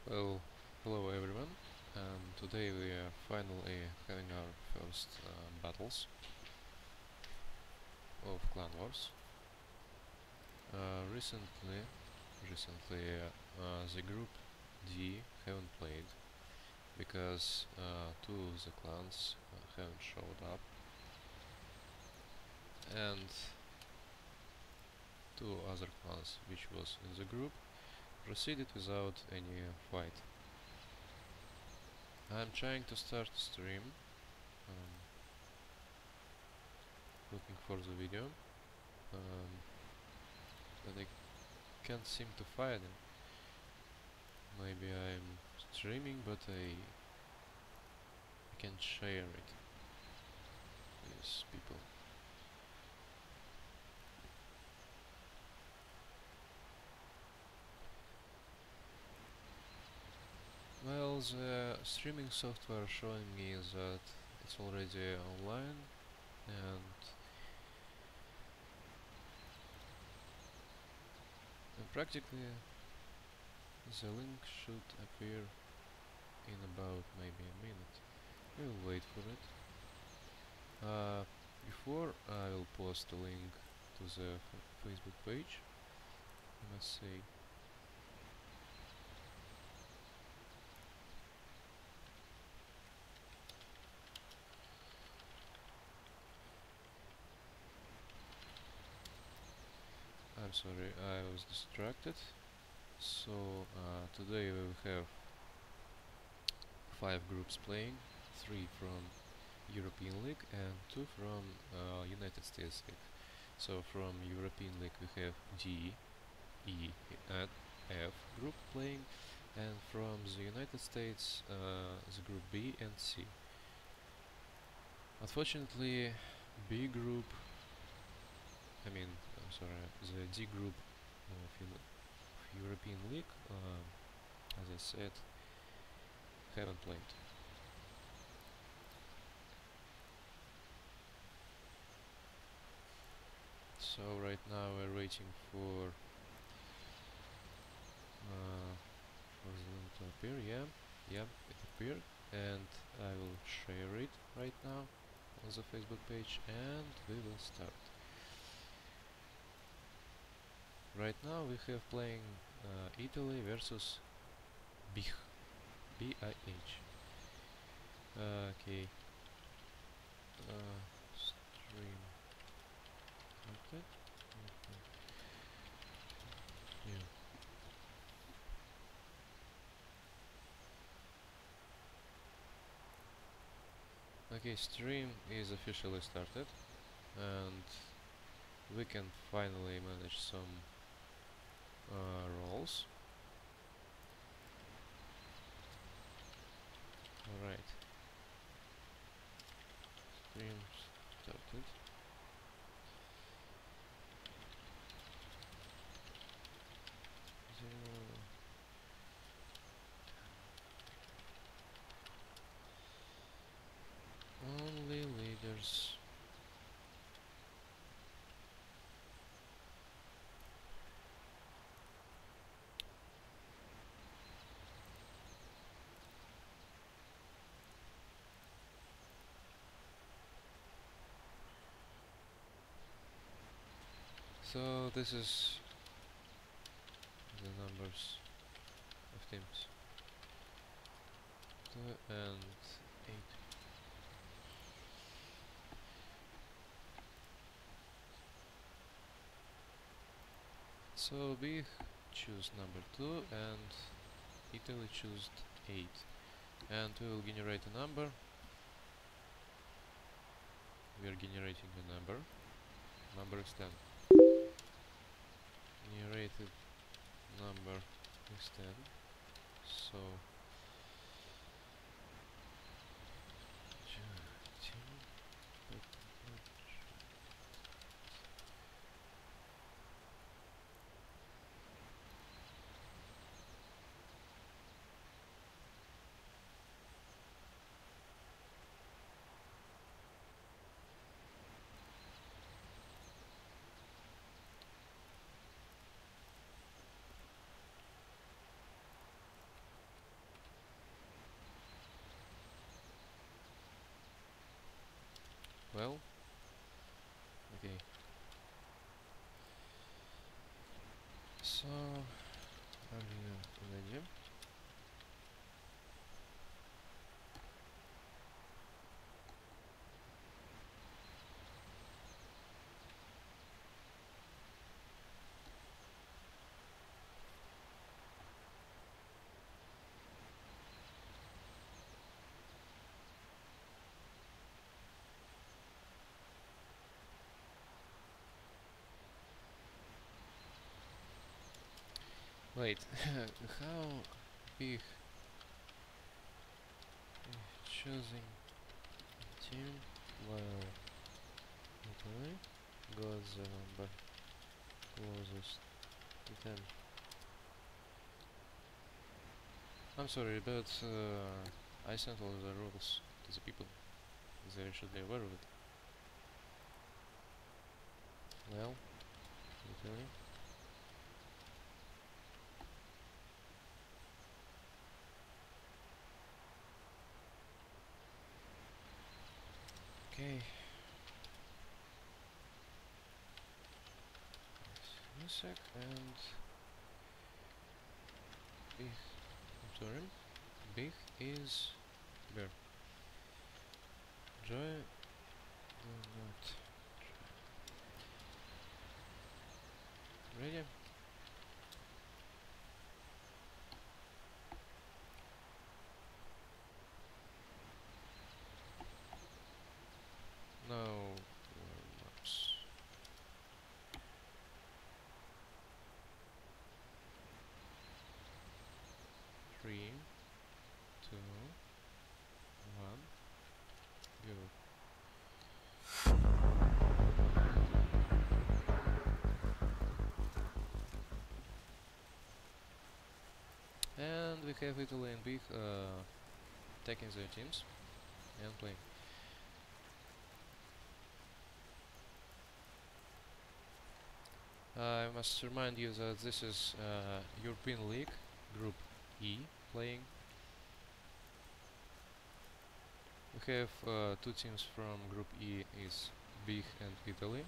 Well, hello everyone, and today we are finally having our first battles of Clan Wars. Recently, the group D haven't played because two of the clans haven't showed up, and two other clans which was in the group proceeded without any fight. I'm trying to start a stream, um, looking for the video, um, but I can't seem to find it. Maybe I'm streaming, but I can't share it with people. Well, the streaming software showing me that it's already online, and practically the link should appear in about maybe a minute. We'll wait for it. Before I will post a link to the Facebook page, I must say. I'm sorry, I was distracted. So today we will have 5 groups playing, 3 from European League and 2 from United States League. So from European League we have D, E and F group playing, and from the United States the group B and C. Unfortunately, B group, I'm sorry, the D group of European League, as I said, haven't played. So right now we're waiting for the link to appear. Yeah, it appeared, and I will share it right now on the Facebook page, and we will start. Right now we have playing Italy versus BIH. B-I-H. Okay. Stream started. Yeah. Okay, stream is officially started, and we can finally manage some roles. Alright. Stream started. Zero. Only leaders. So this is the numbers of teams. 2 and 8. So we choose number 2 and Italy choose 8. And we will generate a number. We are generating a number. Number is 10. Generated number is 10. So Wait, how big choosing team while Italy goes but closest to them? I'm sorry, but I sent all the rules to the people. They should be aware of it. Well, Italy. Okay. One sec and big. I'm sorry. Big is bear. Joy do not ready. No maps. 3, 2, 1, go. And we have Italy and Big taking their teams and playing. I must remind you that this is European League Group E playing. We have two teams from Group E is Big and Italy,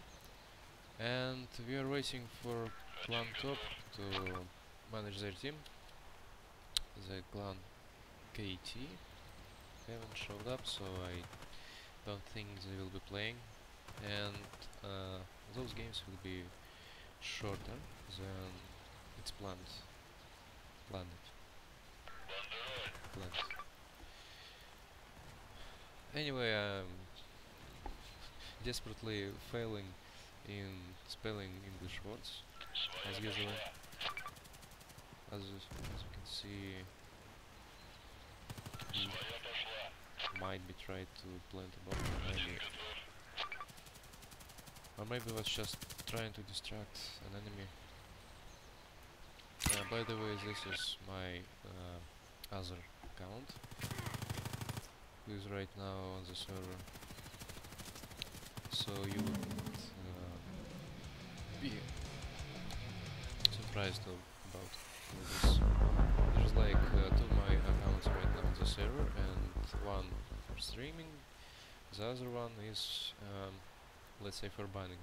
and we are waiting for Clan Top to manage their team. The Clan KT haven't showed up, so I don't think they will be playing, and those games will be shorter than it's planned. Anyway, I'm desperately failing in spelling English words, as usual. As you can see, he might be tried to plant a bomb, or maybe was just trying to distract an enemy. By the way, this is my other account, who is right now on the server, so you wouldn't be surprised about this. There's like two of my accounts right now on the server, and one for streaming, the other one is let's say for banning.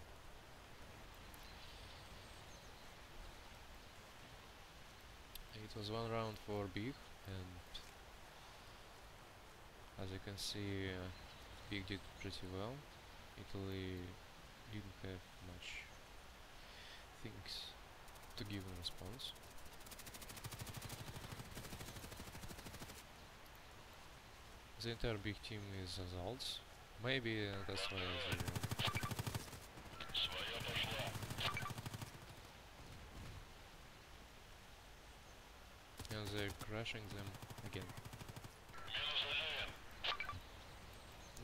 It was one round for Big, and as you can see, Big did pretty well. Italy didn't have much things to give in response. The entire Big team is assaults. Maybe that's why they won. And they're crashing them again.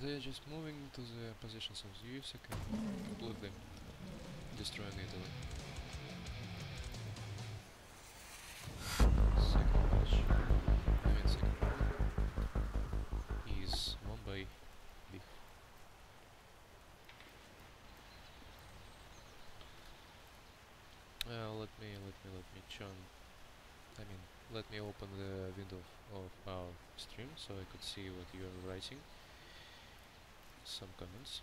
They're just moving to the positions of the USEC and completely destroying Italy. Second match, second round, is won by Big. Let me open the window of our stream so I could see what you are writing. Some comments.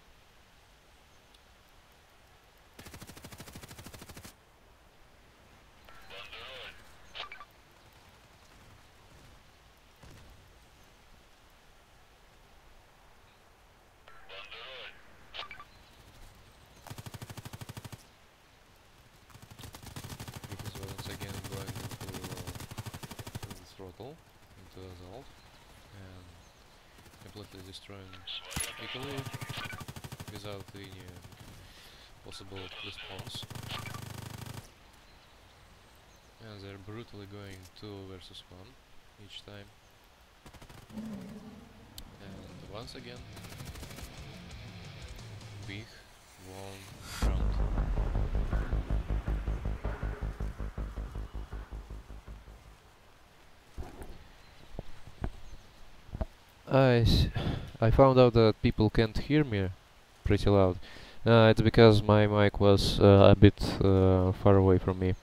Because once again going into the throttle, into assault, and completely destroying Italy without any possible response. and they're brutally going 2 versus 1 each time. And once again, Big won round. I found out that people can't hear me pretty loud. It's because my mic was a bit far away from me.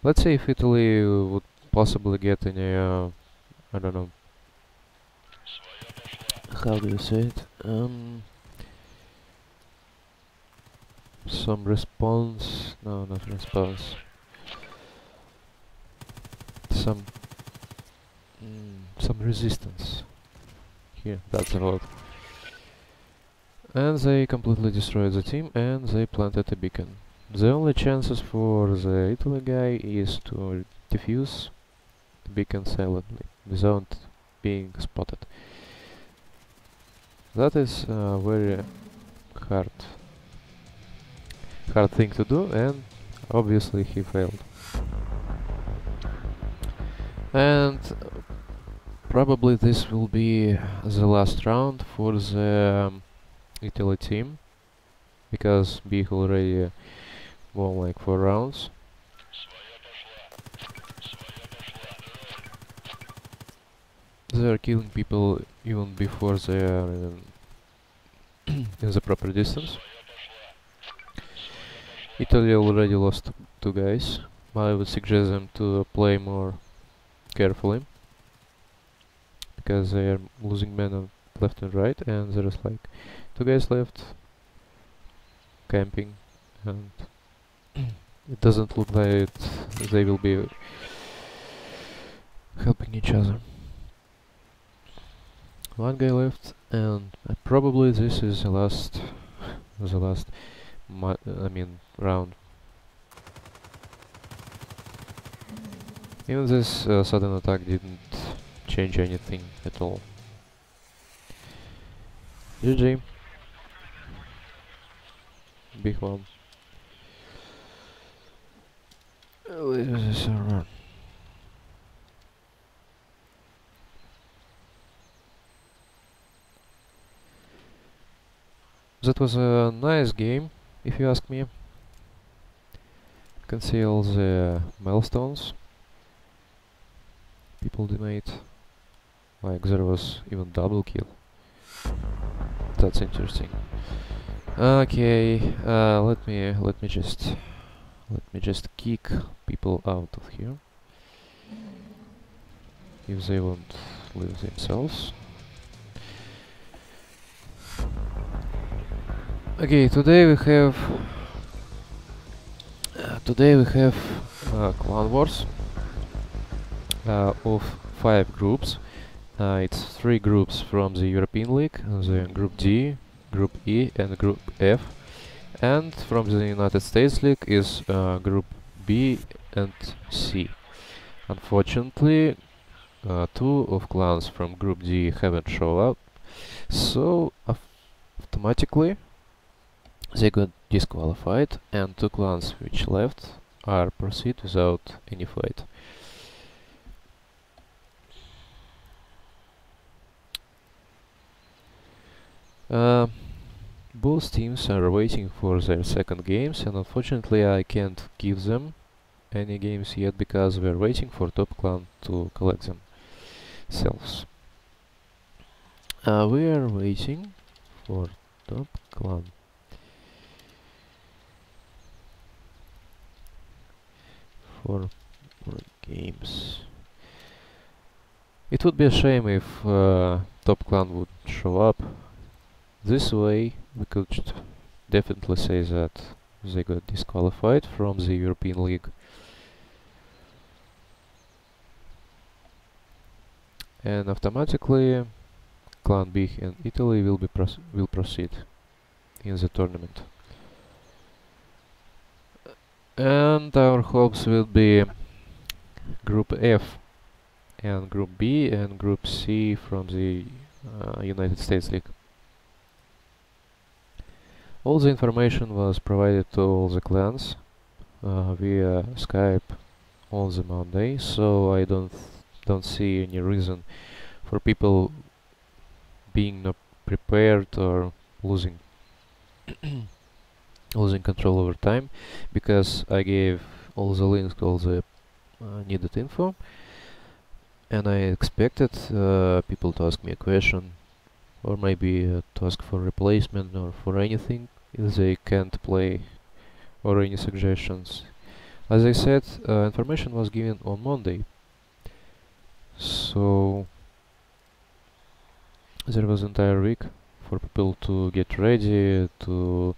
Let's see if Italy would possibly get any, I don't know, how do you say it? Some response, no, not response. Some resistance. Here, that's the word. And they completely destroyed the team and they planted a beacon. The only chances for the Italy guy is to defuse the beacon silently, without being spotted. That is a very hard thing to do, and obviously he failed. And probably this will be the last round for the Italy team, because Big already won like 4 rounds. They are killing people even before they are in the proper distance. Italy already lost 2 guys. I would suggest them to play more carefully, because they are losing men on left and right, and there is like 2 guys left camping, and it doesn't look like they will be helping each other. 1 guy left, and probably this is the last round. Even this sudden attack didn't change anything at all. GG. Big one. Leave the server. That was a nice game, if you ask me. You can see all the milestones people made. Like there was even double kill. That's interesting. Okay, let me just kick people out of here if they won't leave themselves. Okay, today we have Clan Wars of 5 groups. It's 3 groups from the European League, the Group D, Group E and Group F, and from the United States League is Group B and C. Unfortunately, 2 of clans from Group D haven't shown up, so automatically they got disqualified, and 2 clans which left are proceed without any fight. Both teams are waiting for their second games, and unfortunately I can't give them any games yet because we're waiting for top clan to collect themselves. We are waiting for top clan. For games. It would be a shame if top clan would show up. This way we could definitely say that they got disqualified from the European League. And automatically Clan B and Italy will proceed in the tournament. And our hopes will be Group F and Group B and Group C from the United States League. All the information was provided to all the clans via Skype on the Monday, so I don't see any reason for people being not prepared or losing losing control over time, because I gave all the links, all the needed info, and I expected people to ask me a question, or maybe to ask for replacement or for anything if they can't play, or any suggestions. As I said, information was given on Monday, so there was entire week for people to get ready, to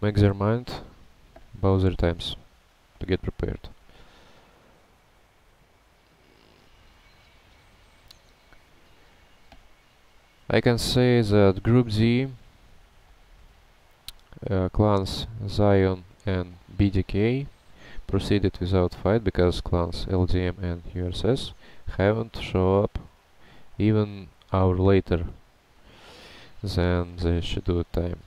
make their mind about their times, to get prepared. I can say that Group Z, clans Zion and BDK proceeded without fight, because clans LDM and URSS haven't shown up even hour later than the scheduled time.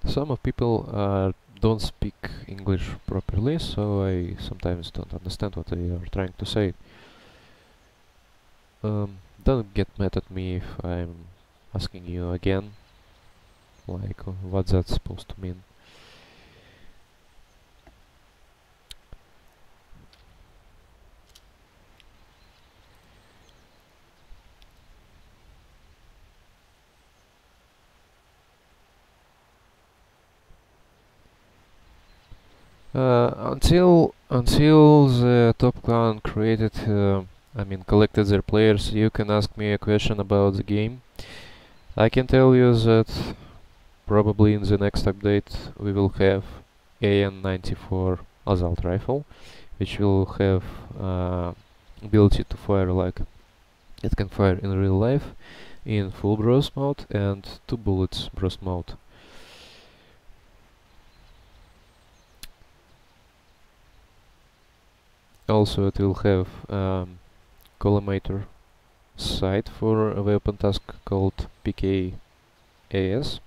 Some of people don't speak English properly, so I sometimes don't understand what they are trying to say. Don't get mad at me if I'm asking you again, like what that's supposed to mean. Until the top clan created, collected their players, you can ask me a question about the game. I can tell you that probably in the next update we will have AN-94 assault rifle, which will have ability to fire like it can fire in real life, in full burst mode and 2 bullets burst mode. Also, it will have collimator sight for a weapon task called PKAS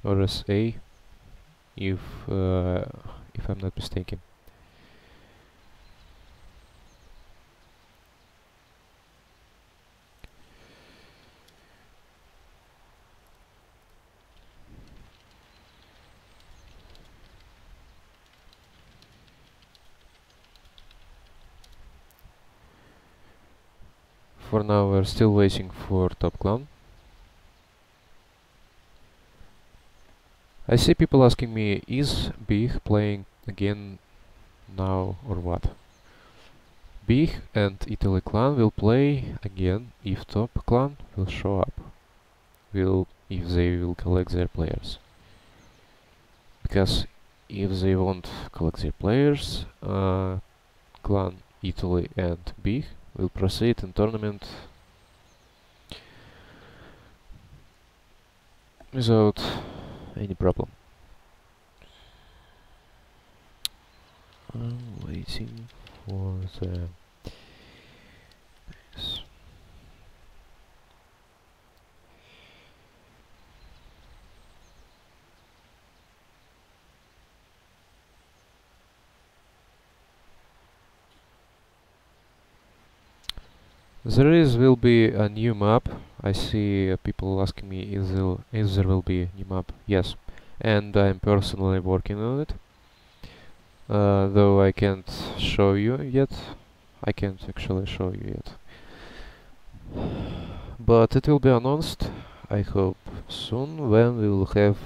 or SA, if I'm not mistaken. For now, we're still waiting for top clan. I see people asking me, is Big playing again now or what? Big and Italy clan will play again if top clan will show up, if they will collect their players. Because if they won't collect their players, clan Italy and Big will proceed in tournament without any problem. I'm waiting for the will be a new map. I see people asking me if there will be a new map. Yes, and I'm personally working on it. Though I can't show you yet. I can't actually show you yet. But it will be announced, I hope, soon, when we will have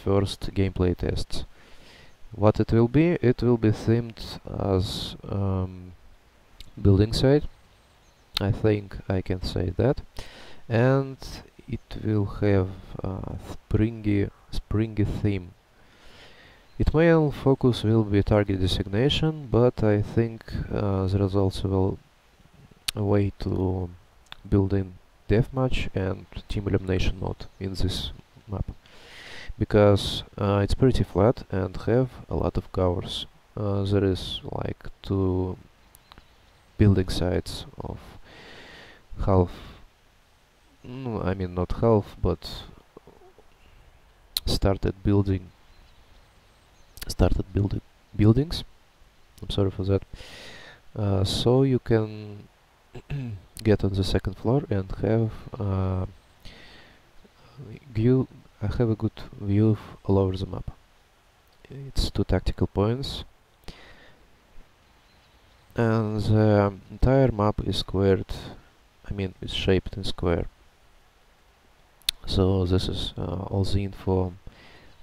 first gameplay tests. What it will be themed as building site. I think I can say that, and it will have a springy theme. Its main focus will be target designation, but I think there is also a way to build in deathmatch and team elimination mode in this map, because it's pretty flat and have a lot of covers. There is like two building sites of half, I mean not half, but started building buildings. I'm sorry for that. So you can get on the second floor and have view. I have a good view all over the map. It's two tactical points, and the entire map is squared. I mean, it's shaped in square. So this is all the info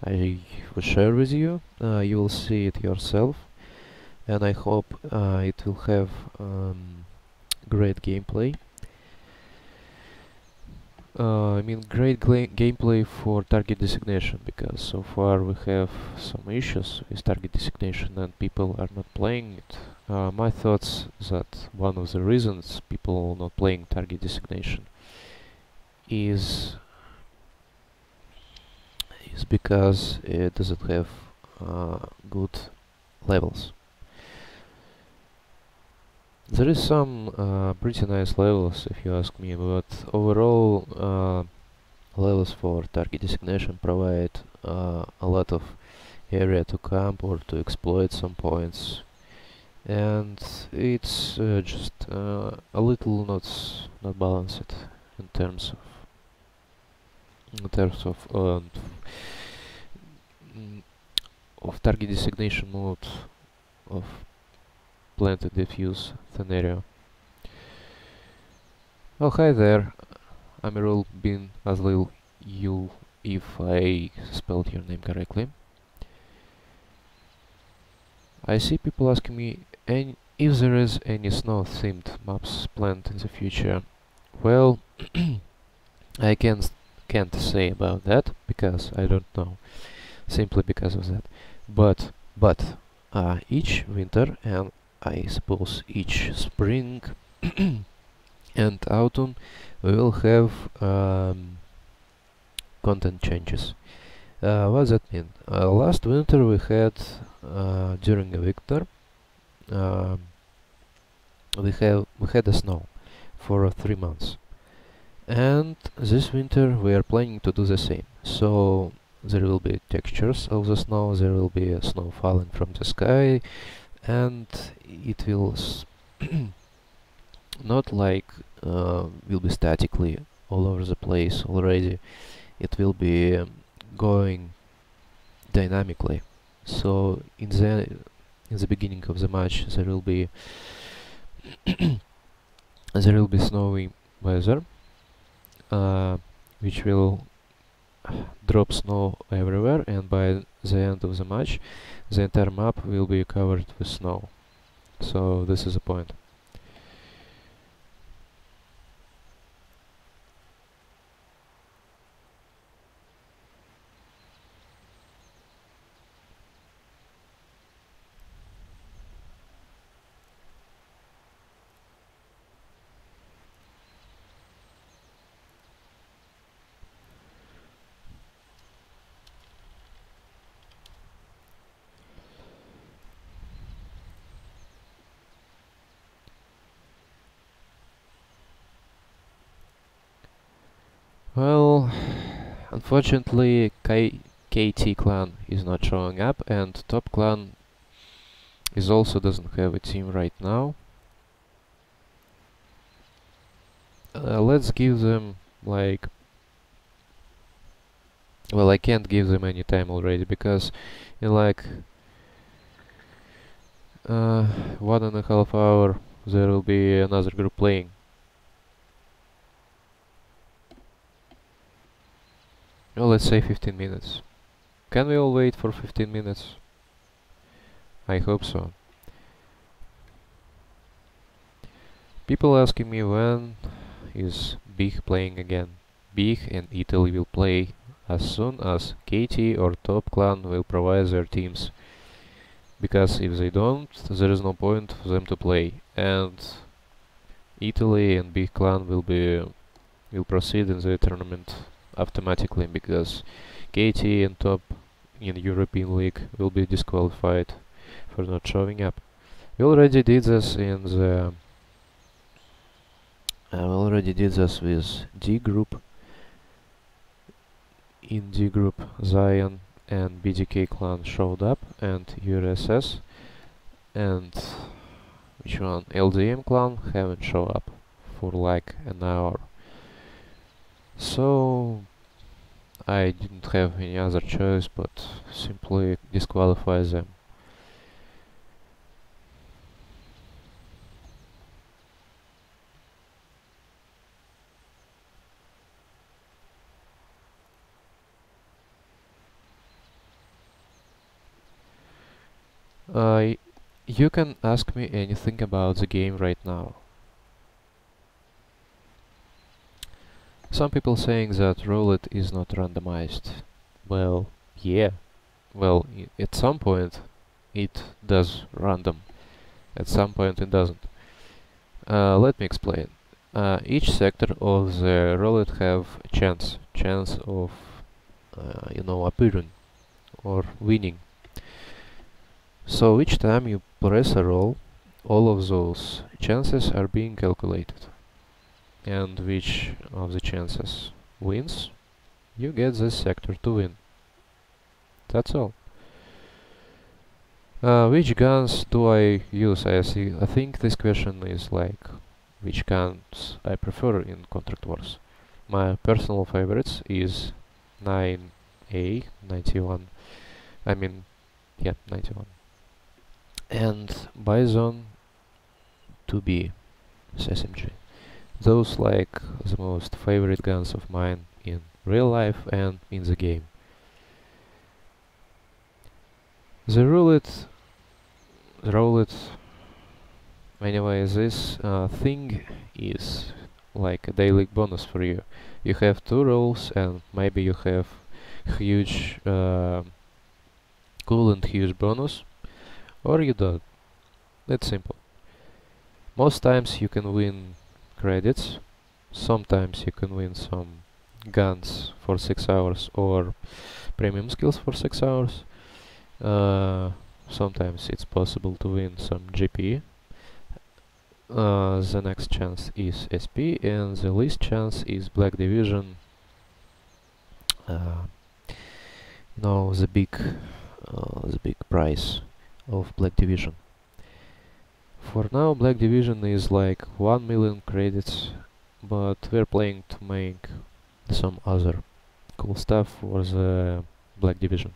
I will share with you. You will see it yourself, and I hope it will have great gameplay. I mean great gameplay for target designation, because so far we have some issues with target designation and people are not playing it. My thoughts that one of the reasons people are not playing target designation is because it doesn't have good levels. There is some pretty nice levels, if you ask me, but overall levels for target designation provide a lot of area to camp or to exploit some points, and it's just a little not balanced in terms of target designation mode of planted diffuse scenario. Oh, hi there, Amirul bin Azlil, you, if I spelled your name correctly. I see people asking me if there is any snow-themed maps planned in the future. Well, I can't say about that because I don't know, simply because of that. But each winter and I suppose each spring and autumn we will have content changes. What does that mean? Last winter we had during the winter we had a snow for 3 months, and this winter we are planning to do the same. So there will be textures of the snow, there will be snow falling from the sky, and it will not like will be statically all over the place already. It will be going dynamically. So in the beginning of the match there will be snowy weather, which will drop snow everywhere, and by the end of the match the entire map will be covered with snow. So this is the point. Well, unfortunately KT clan is not showing up, and top clan is also doesn't have a team right now. Let's give them like, well, I can't give them any time already, because in like 1.5 hours there will be another group playing. Well, let's say 15 minutes. Can we all wait for 15 minutes? I hope so. People asking me when is Big playing again. Big and Italy will play as soon as KT or Top Clan will provide their teams, because if they don't, there is no point for them to play, and Italy and Big Clan will proceed in the tournament automatically, because KT and Top in European League will be disqualified for not showing up. We already did this with D group. In D group, Zion and BDK clan showed up, and URSS and which one? LDM clan haven't shown up for like an hour. So I didn't have any other choice but simply disqualify them. You can ask me anything about the game right now. Some people saying that roulette is not randomized. Well, yeah. Well, at some point it does random. At some point it doesn't. Let me explain. Each sector of the roulette have a chance of, appearing or winning. So each time you press a roll, all of those chances are being calculated. And which of the chances wins, you get this sector to win. That's all. Which guns do I use? I think this question is like, which guns I prefer in Contract Wars. My personal favorites is 9A, 91. I mean, yeah, 91. And Bison 2B, SMG. Those like the most favorite guns of mine in real life and in the game. The roulette, anyway, this thing is like a daily bonus for you. You have 2 rolls and maybe you have huge, cool and huge bonus, or you don't. It's simple. Most times you can win credits, sometimes you can win some guns for 6 hours or premium skills for 6 hours. Sometimes it's possible to win some GP. The next chance is SP, and the least chance is Black Division. The big prize of Black Division. For now, Black Division is like 1 million credits, but we're planning to make some other cool stuff for the Black Division.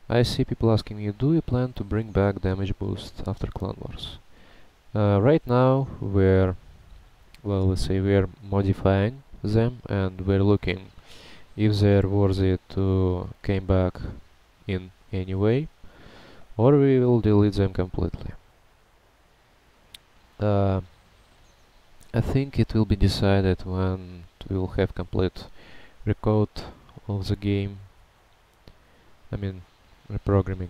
I see people asking me, do you plan to bring back damage boost after Clan Wars? Right now we're modifying them and we're looking if they're worthy to come back in any way, or we will delete them completely. I think it will be decided when we will have complete recode of the game. I mean, reprogramming.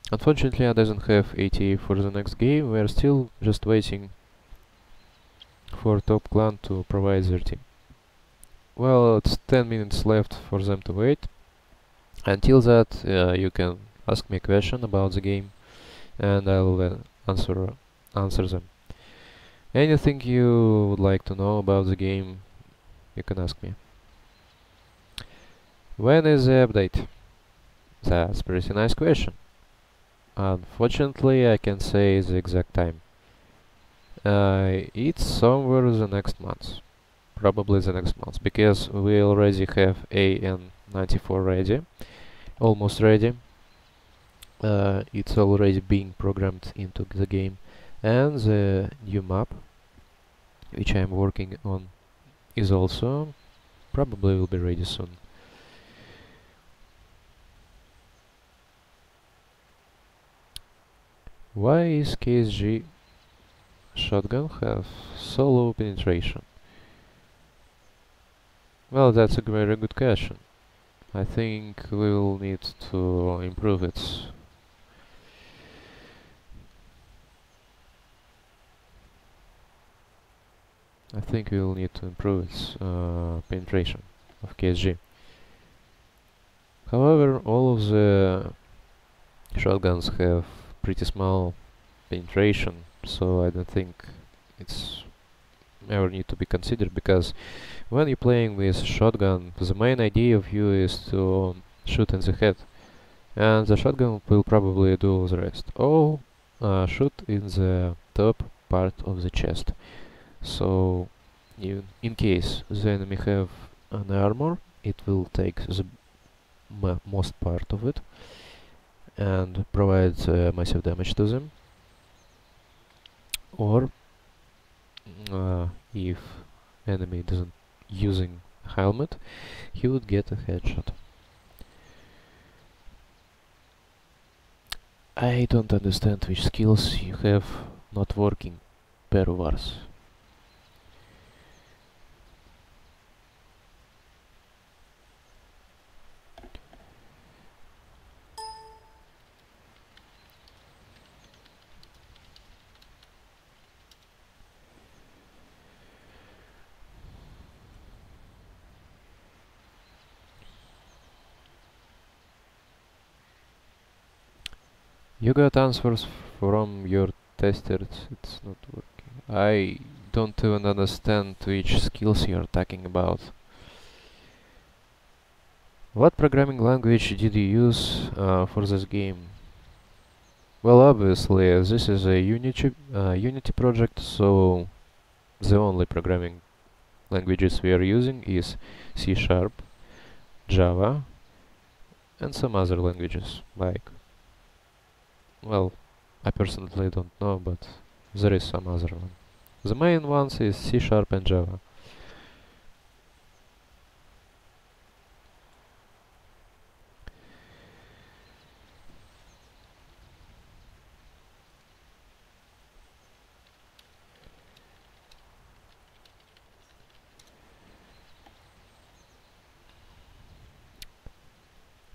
Unfortunately, I doesn't have ATA for the next game. We are still just waiting for Top Clan to provide their team. Well, it's 10 minutes left for them to wait. Until that, you can ask me a question about the game, and I will answer them. Anything you would like to know about the game, you can ask me. When is the update? That's a pretty nice question. Unfortunately, I can say the exact time. It's somewhere the next month. probably the next month, because we already have AN94 ready, almost ready. It's already being programmed into the game, and the new map, which I'm working on, is also probably will be ready soon. Why is KSG shotgun have so low penetration? Well, that's a very good question. I think we will need to improve it. I think we will need to improve its penetration of KSG. However, all of the shotguns have pretty small penetration, so I don't think it's ever need to be considered, because when you're playing with shotgun, the main idea of you is to shoot in the head, and the shotgun will probably do all the rest. Or shoot in the top part of the chest. So, in case the enemy have an armor, it will take the most part of it and provide massive damage to them. Or if enemy doesn't using helmet, he would get a headshot. I don't understand which skills you have not working, Peruvars. You got answers from your testers, it's not working. I don't even understand which skills you're talking about. What programming language did you use for this game? Well, obviously, this is a Unity project, so the only programming languages we are using is C#, Java, and some other languages, like, well, I personally don't know, but there is some other one. The main ones is C# and Java.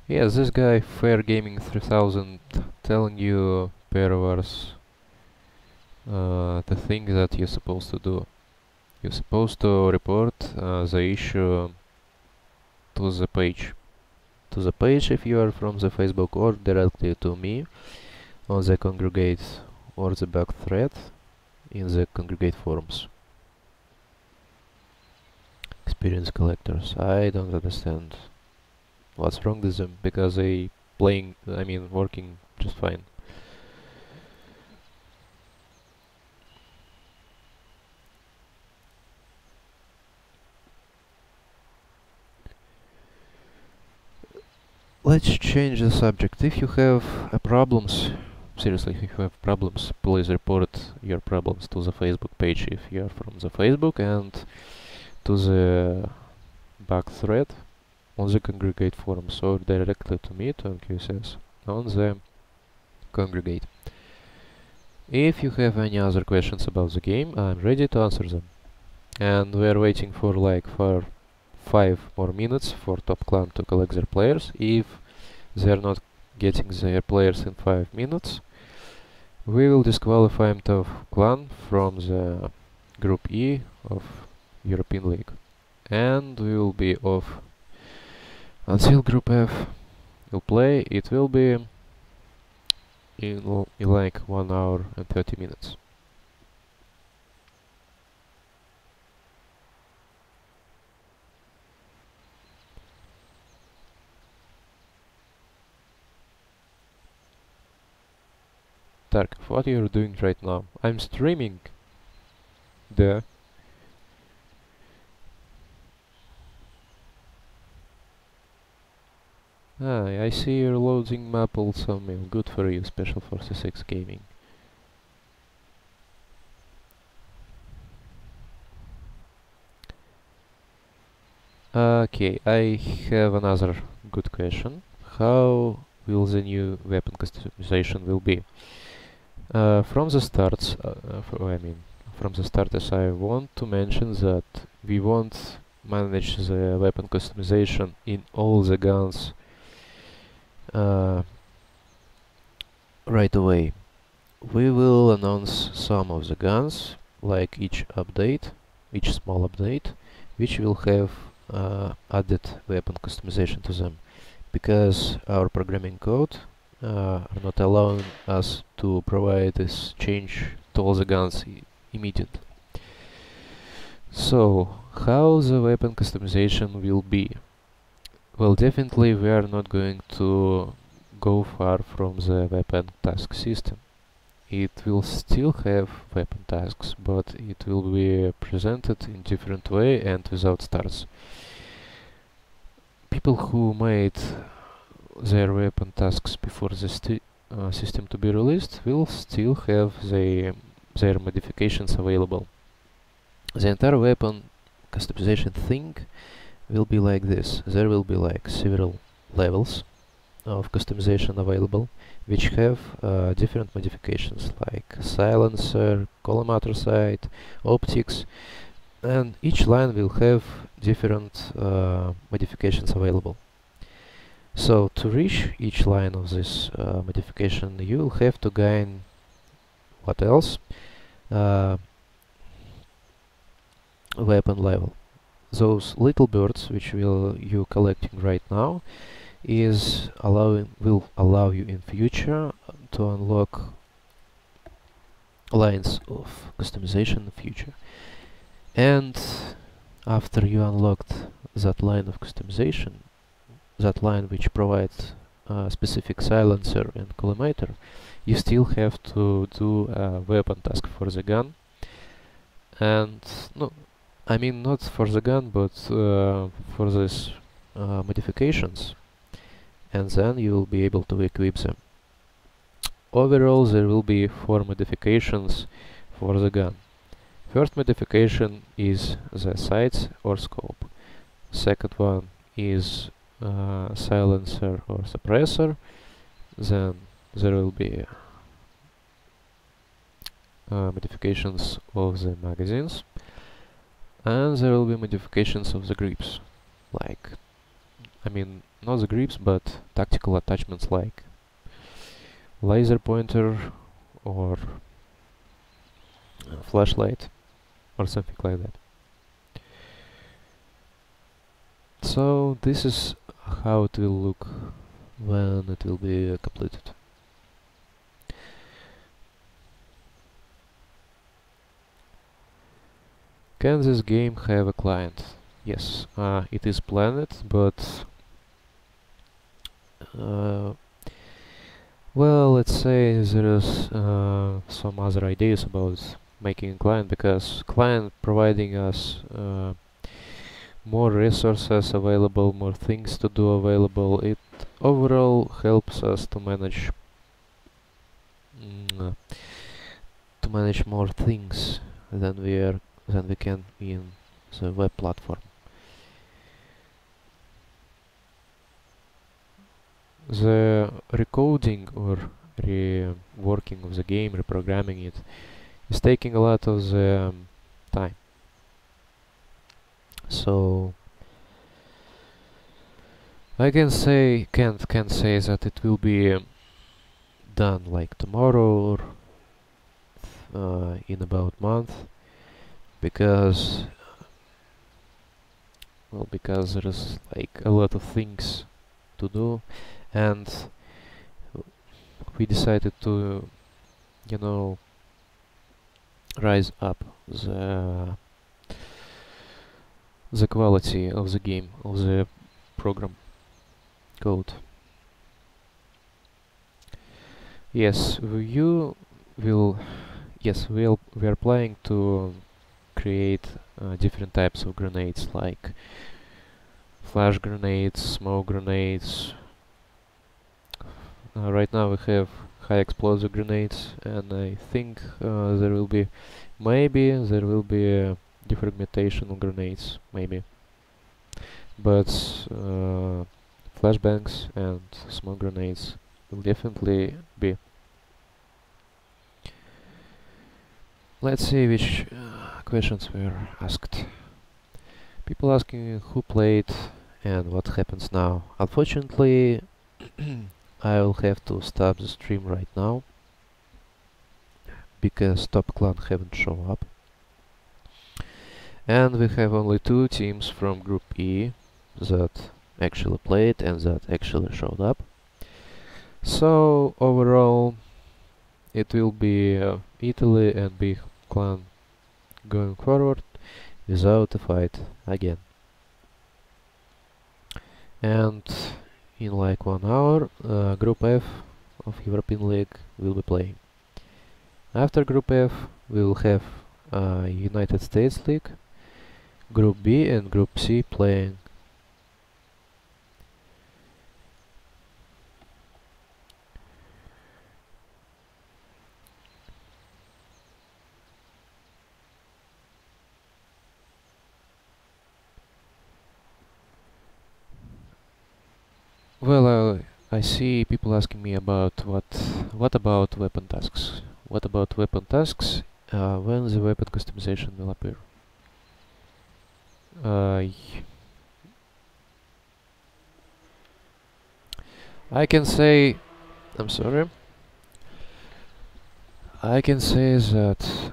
Yes, this guy Fair Gaming 3000 telling you, Pervars, the thing that you're supposed to do. You're supposed to report the issue to the page. To the page if you are from the Facebook, or directly to me on the Congregate or the back thread in the Congregate forums. Experience collectors. I don't understand what's wrong with them, because they working just fine. Let's change the subject. If you have problems, seriously, if you have problems, please report your problems to the Facebook page if you are from the Facebook, and to the back thread on the Congregate forums, or directly to me, to MQSS, on the Congregate. If you have any other questions about the game, I'm ready to answer them. And we're waiting for 5 more minutes for Top Clan to collect their players. If they're not getting their players in 5 minutes, we will disqualify Top Clan from the Group E of European League. And we will be off until Group F will play. It will be in like 1 hour and 30 minutes. Tarkov, what you're doing right now? I'm streaming. Ah, I see you're loading Maple Sawmill. Good for you, Special Forces X Gaming. Okay, I have another good question. How will the new weapon customization will be? From the start, from the starters, I want to mention that we won't manage the weapon customization in all the guns right away. We will announce some of the guns, like each small update, which will have added weapon customization to them, because our programming code are not allowing us to provide this change to all the guns immediately. So, how the weapon customization will be? Well, definitely we are not going to go far from the weapon task system. It will still have weapon tasks, but it will be presented in different way and without stars. People who made their weapon tasks before the system to be released will still have their modifications available. The entire weapon customization thing will be like this. There will be like several levels of customization available, which have different modifications like silencer, collimator sight, optics, and each line will have different modifications available. So to reach each line of this modification, you will have to gain what else? Weapon level. Those little birds which you collecting right now will allow you in future to unlock lines of customization in the future. And after you unlocked that line of customization, that line which provides a specific silencer and collimator, you still have to do a weapon task for the gun. And no, I mean not for the gun, but for these modifications, and then you will be able to equip them. Overall, there will be 4 modifications for the gun. First modification is the sights or scope. Second one is silencer or suppressor. Then there will be modifications of the magazines, and there will be modifications of the grips, like, I mean, not the grips, but tactical attachments like laser pointer or flashlight or something like that. So this is how it will look when it will be completed. Can this game have a client? Yes, it is planned, but well, let's say there is some other ideas about making a client, because client providing us more resources available, more things to do available. It overall helps us to manage more things than we can in the web platform. The recoding or reworking of the game, reprogramming it, is taking a lot of the time. So I can't say that it will be done like tomorrow or in about a month, because there is like a lot of things to do, and we decided to, rise up the quality of the game, of the program code. Yes, we are planning to create different types of grenades, like flash grenades, smoke grenades, right now we have high explosive grenades, and I think maybe there will be defragmentation grenades, maybe. But flashbangs and smoke grenades will definitely be. Let's see which questions were asked. People asking who played and what happens now. Unfortunately, I will have to stop the stream right now because Top Clan haven't shown up. And we have only 2 teams from Group E that actually played and that actually showed up. So overall, it will be Italy and Big Clan going forward without a fight again. And in like 1 hour, Group F of European League will be playing. After Group F, we will have United States League, Group B and Group C playing. Well, I see people asking me about what about weapon tasks? What about weapon tasks? When the weapon customization will appear? I can say, I'm sorry. I can say that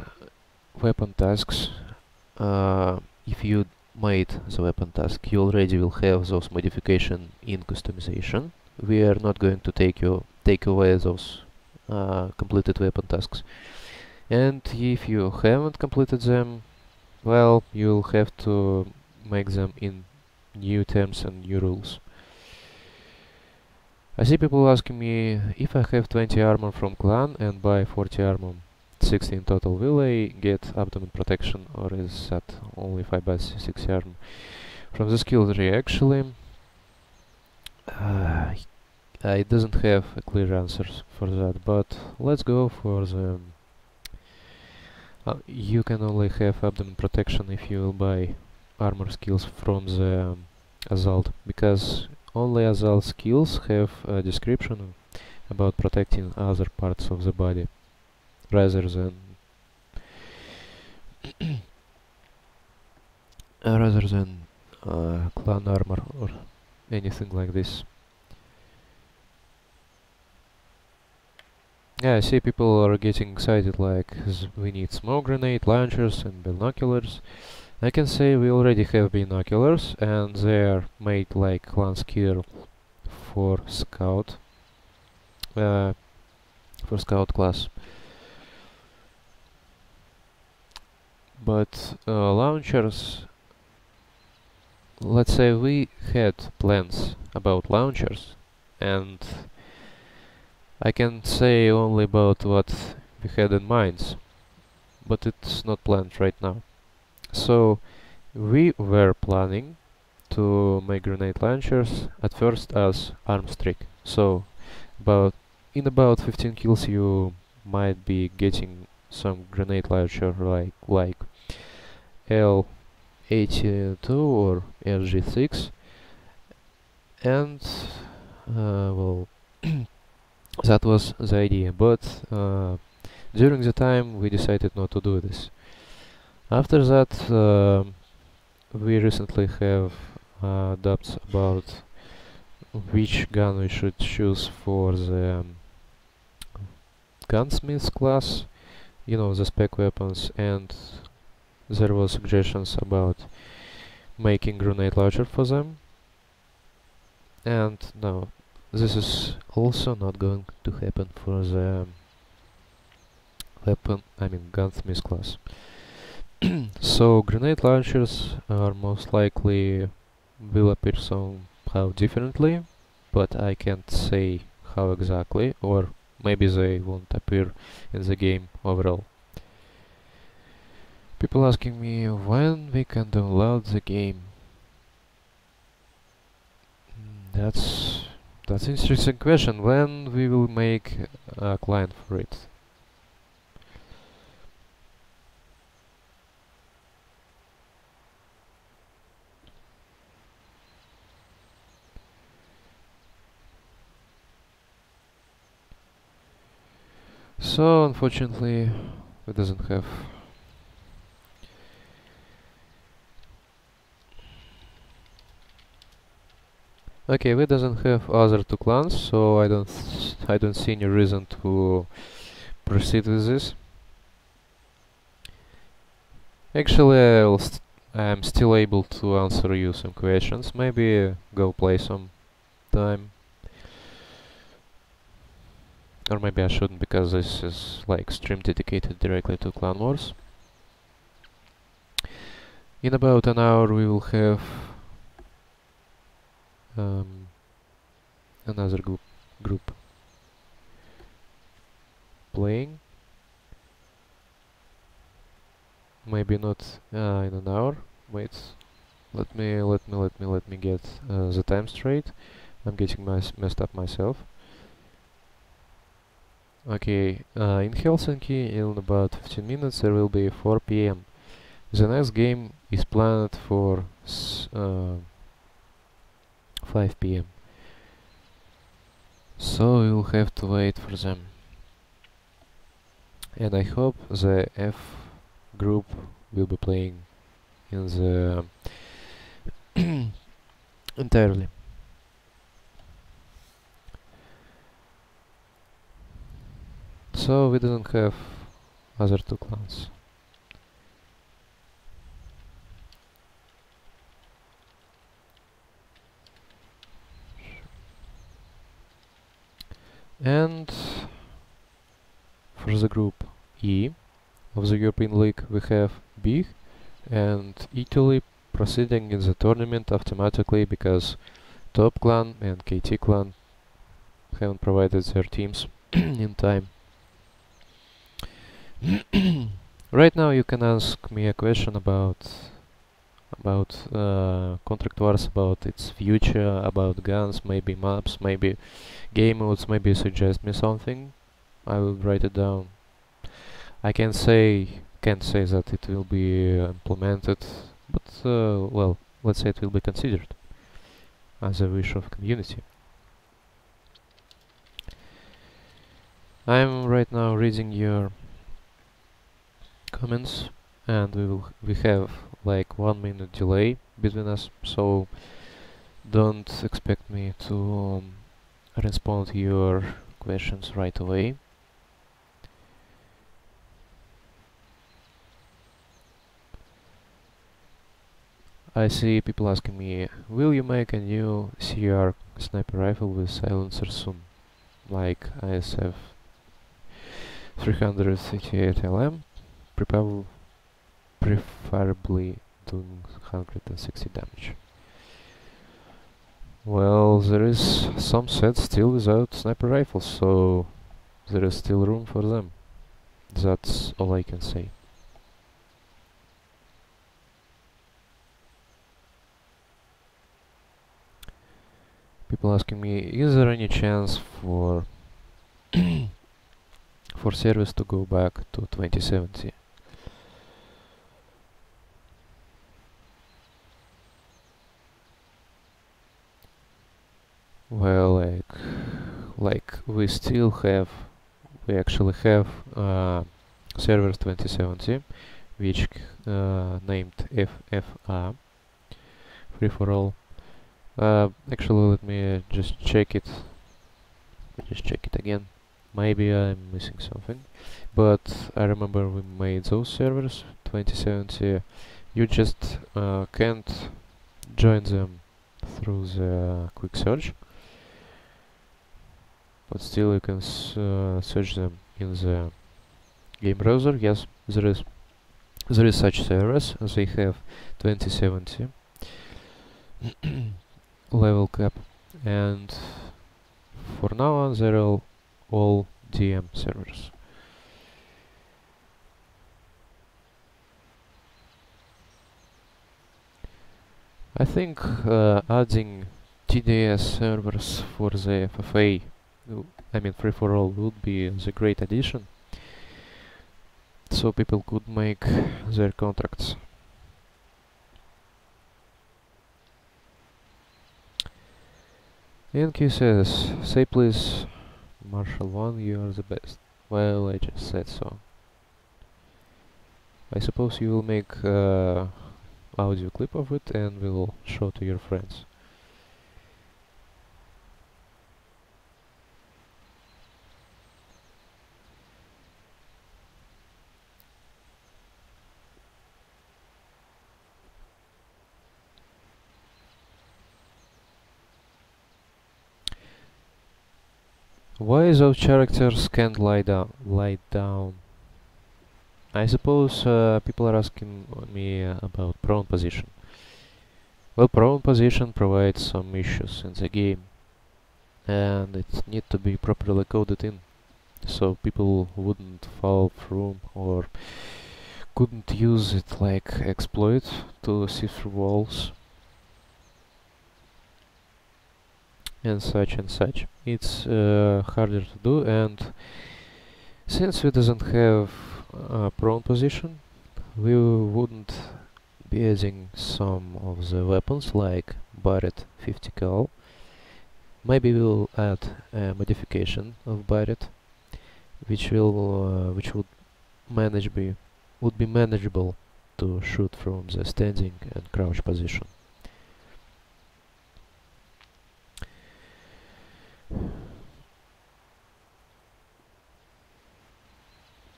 weapon tasks, if you made the weapon task, you already will have those modification in customization. We are not going to take away those completed weapon tasks. And if you haven't completed them, well, you'll have to make them in new terms and new rules. I see people asking me if I have 20 armor from clan and buy 40 armor, 60 in total, will I get abdomen protection, or is that only if I buy 60 armor? From the skill tree, actually, I doesn't have a clear answer for that, but let's go for the... you can only have abdomen protection if you will buy armor skills from the Assault, because only Assault skills have a description about protecting other parts of the body, rather than clan armor or anything like this. Yeah, I see people are getting excited, like we need smoke grenade, launchers and binoculars. I can say we already have binoculars, and they are made like clan skill for scout class. But launchers, let's say we had plans about launchers, and I can say only about what we had in mind, but it's not planned right now. So we were planning to make grenade launchers at first as arm streak. So in about 15 kills you might be getting some grenade launcher like L82 or SG6, and well, that was the idea, but during the time we decided not to do this. After that, we recently have doubts about which gun we should choose for the gunsmith class, you know, the spec weapons, and there was suggestions about making grenade launcher for them. And no, this is also not going to happen for the gunsmith class. So grenade launchers are most likely will appear somehow differently, but I can't say how exactly, or maybe they won't appear in the game overall. People asking me when we can download the game. That's That's an interesting question. When we will make a client for it? So unfortunately, it doesn't have. Okay, we doesn't have other two clans, so I don't see any reason to proceed with this. Actually, I'm still able to answer you some questions. Maybe go play some time. Or maybe I shouldn't, because this is like stream dedicated directly to Clan Wars. In about an hour we will have another group playing. Maybe not in an hour. Wait, let me get the time straight. I'm getting messed up myself. Okay, in Helsinki in about 15 minutes there will be 4 p.m. The next game is planned for 5 p.m. So we'll have to wait for them. And I hope the F group will be playing in the entirely. So we didn't have other two clans. And for the group E of the European League we have Big and Italy proceeding in the tournament automatically because Top Clan and KT Clan haven't provided their teams in time. Right now you can ask me a question about Contract Wars, about its future, about guns, maybe maps, maybe game modes, maybe suggest me something. I will write it down. I can't say that it will be implemented, but well, let's say it will be considered as a wish of community. I'm right now reading your comments, and we have like 1 minute delay between us, so don't expect me to respond to your questions right away. I see people asking me, will you make a new CR sniper rifle with silencer soon? Like ISF 338 LM, preferably doing 160 damage. Well, there is some sets still without sniper rifles, so there is still room for them. That's all I can say. People asking me, is there any chance for for service to go back to 2070? Well, like we actually have servers 2070, which named FFA, free for all. Actually, let me just check it. Again. Maybe I'm missing something, but I remember we made those servers 2070. You just can't join them through the quick search, but still you can search them in the game browser. Yes, there is such servers. They have 2070 level cap, and for now on they're all DM servers. I think adding TDS servers for the FFA, I mean free for all, would be the great addition, so people could make their contracts. NQ says, say please, Marshall 1, you are the best. Well, I just said so. I suppose you will make audio clip of it and will show to your friends. Why those characters can't lie down? I suppose people are asking me about prone position. Well, prone position provides some issues in the game, and it need to be properly coded in, so people wouldn't fall through or couldn't use it like exploit to see through walls and such and such. It's harder to do, and since we doesn't have prone position, we wouldn't be adding some of the weapons like Barrett 50 cal. Maybe we'll add a modification of Barrett, which would be manageable to shoot from the standing and crouch position.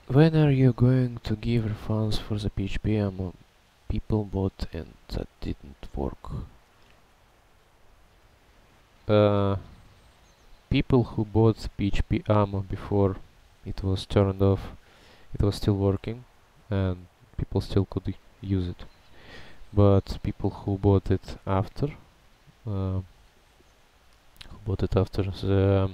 When are you going to give refunds for the PHP ammo people bought and that didn't work? People who bought PHP ammo before it was turned off, it was still working and people still could use it. But people who bought it after the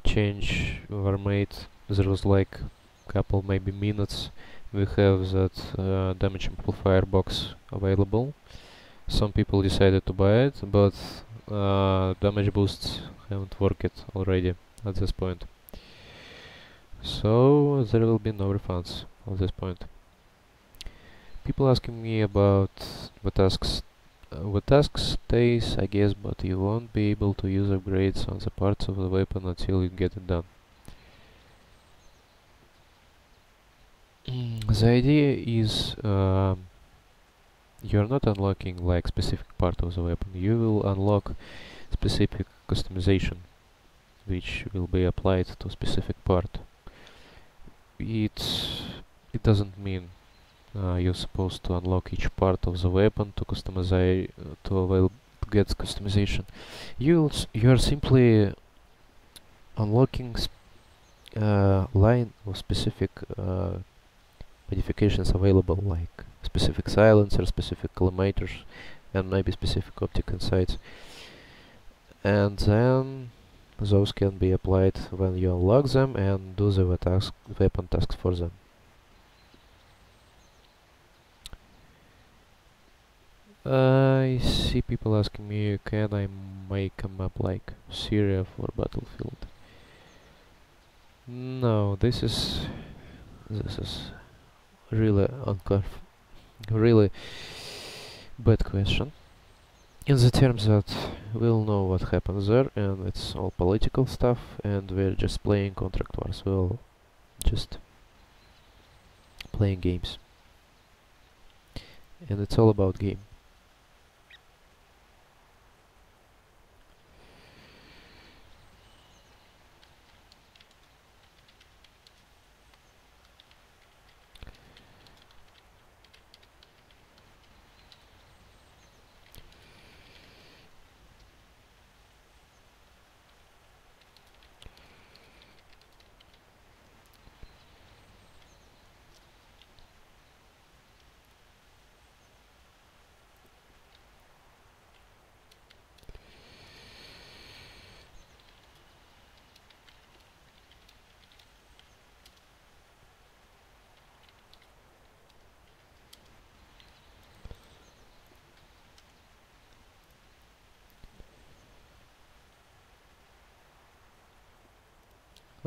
change were made, there was like couple maybe minutes we have that damage amplifier box available. Some people decided to buy it, but damage boosts haven't worked already at this point, so there will be no refunds at this point. People asking me about the tasks. The task stays, I guess, but you won't be able to use upgrades on the parts of the weapon until you get it done. The idea is you're not unlocking like specific part of the weapon, you will unlock specific customization which will be applied to specific part. It doesn't mean you're supposed to unlock each part of the weapon to customize to get customization. You're simply unlocking line of specific modifications available, like specific silencer, specific collimators, and maybe specific optic insights. And then those can be applied when you unlock them and do the weapon tasks for them. I see people asking me, can I make a map like Syria for Battlefield? No, this is really really bad question, in the terms that we'll know what happens there and it's all political stuff and we're just playing contract wars, we'll just playing games and it's all about game.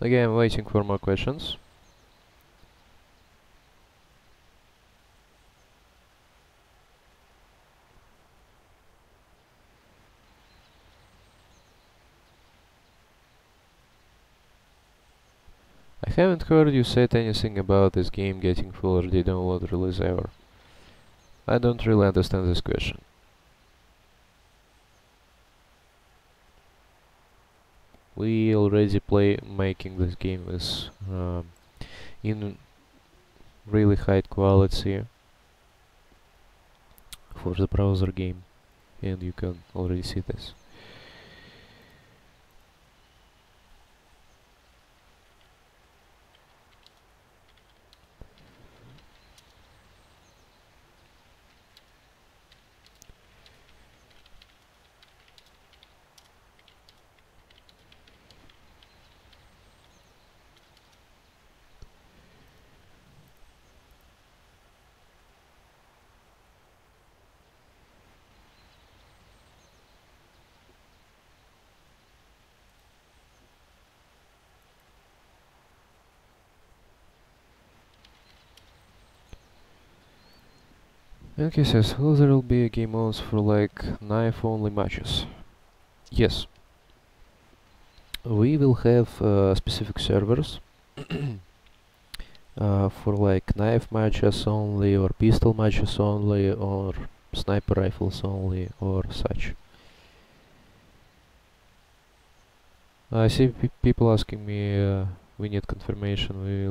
Okay, I'm waiting for more questions. I haven't heard you said anything about this game getting full HD download release ever. I don't really understand this question. We already making this game with in really high quality for the browser game, and you can already see this. Okay, says, will there will be a game modes for like knife only matches? Yes. We will have specific servers for like knife matches only, or pistol matches only, or sniper rifles only, or such. I see people asking me, we need confirmation, we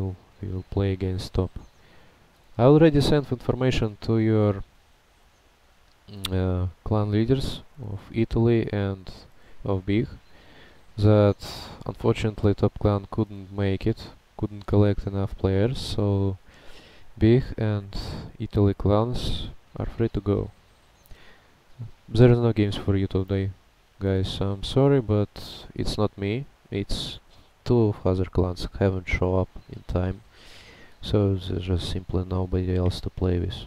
will play against top. I already sent information to your clan leaders of Italy and of Big that unfortunately top clan couldn't make it, couldn't collect enough players, so Big and Italy clans are free to go. There is no games for you today, guys. I'm sorry, but it's not me. It's two of other clans haven't show up in time, so there's just simply nobody else to play with.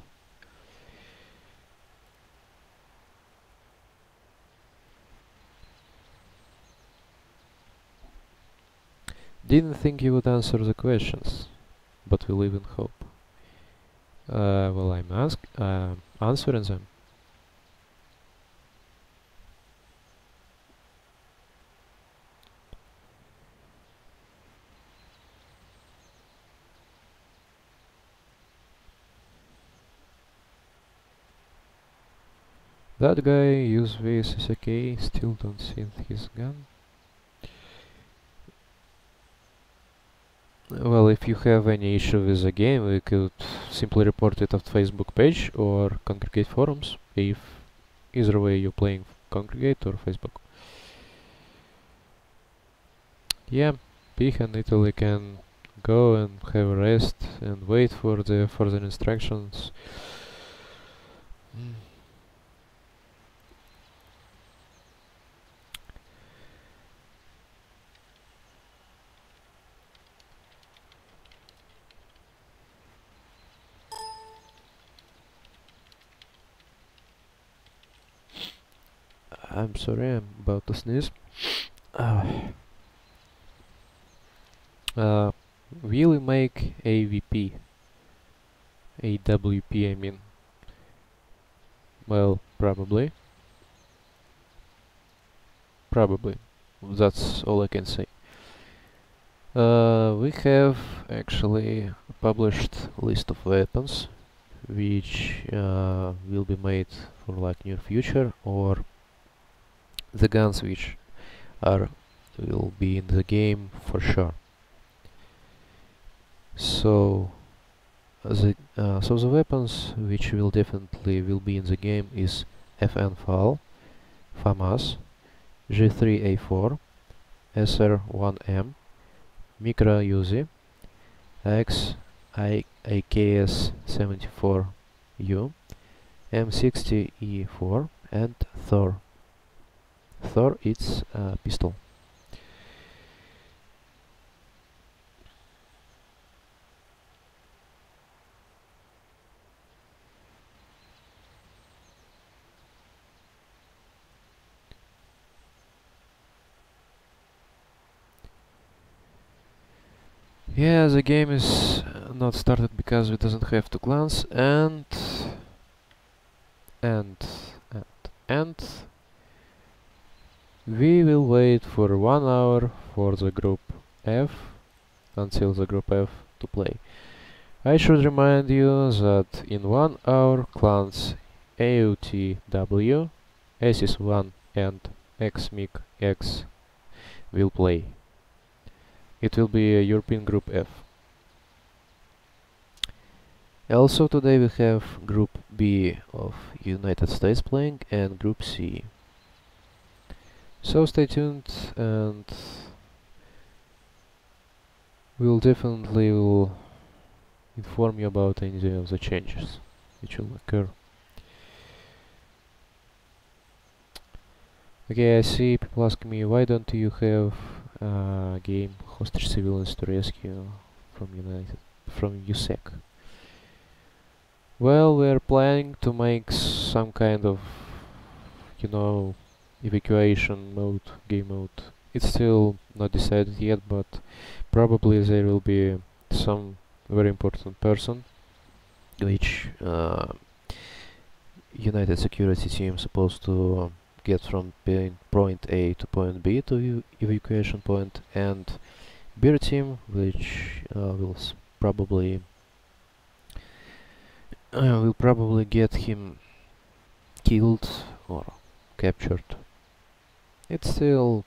Didn't think you would answer the questions, but we live in hope. Well, I'm answering them. That guy use VSSK, still don't see his gun. Well, if you have any issue with the game, we could simply report it at Facebook page or Congregate forums, if either way you're playing Congregate or Facebook. Yeah, Pig and Italy can go and have a rest and wait for the further instructions. I'm sorry, I'm about to sneeze. Will we make AWP, I mean? Well, probably. Probably. That's all I can say. We have actually published list of weapons which will be made for like near future, or the guns which will be in the game for sure. So the weapons which will definitely be in the game is FN FAL, FAMAS, G3A4, SR1M, Micro Uzi, AKS-74U, M60E4, and Thor. Thor, it's a pistol. Yeah, the game is not started because we doesn't have two clans, and and and we will wait for 1 hour for the group F, until the group F to play. I should remind you that in 1 hour clans AUTW, ASIS1 and XMIG-X will play. It will be a European Group F. Also today we have Group B of United States playing and Group C. So stay tuned, and we'll definitely inform you about any of the changes which will occur. Okay, I see people asking me, why don't you have a game Hostage Civilians to Rescue from USEC? Well, we're planning to make some kind of, evacuation mode, game mode. It's still not decided yet, but probably there will be some very important person which United Security team supposed to get from point A to point B to evacuation point, and beer team which will probably get him killed or captured. It's still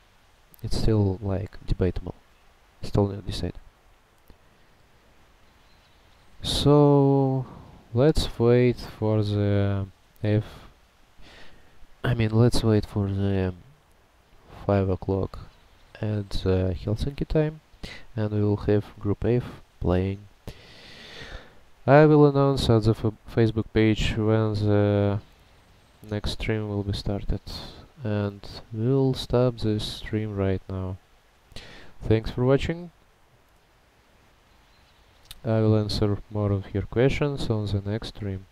like debatable. Still not decided. So let's wait for the let's wait for the 5 o'clock at Helsinki time, and we will have Group F playing. I will announce at the Facebook page when the next stream will be started, and we'll stop this stream right now. Thanks for watching. I will answer more of your questions on the next stream.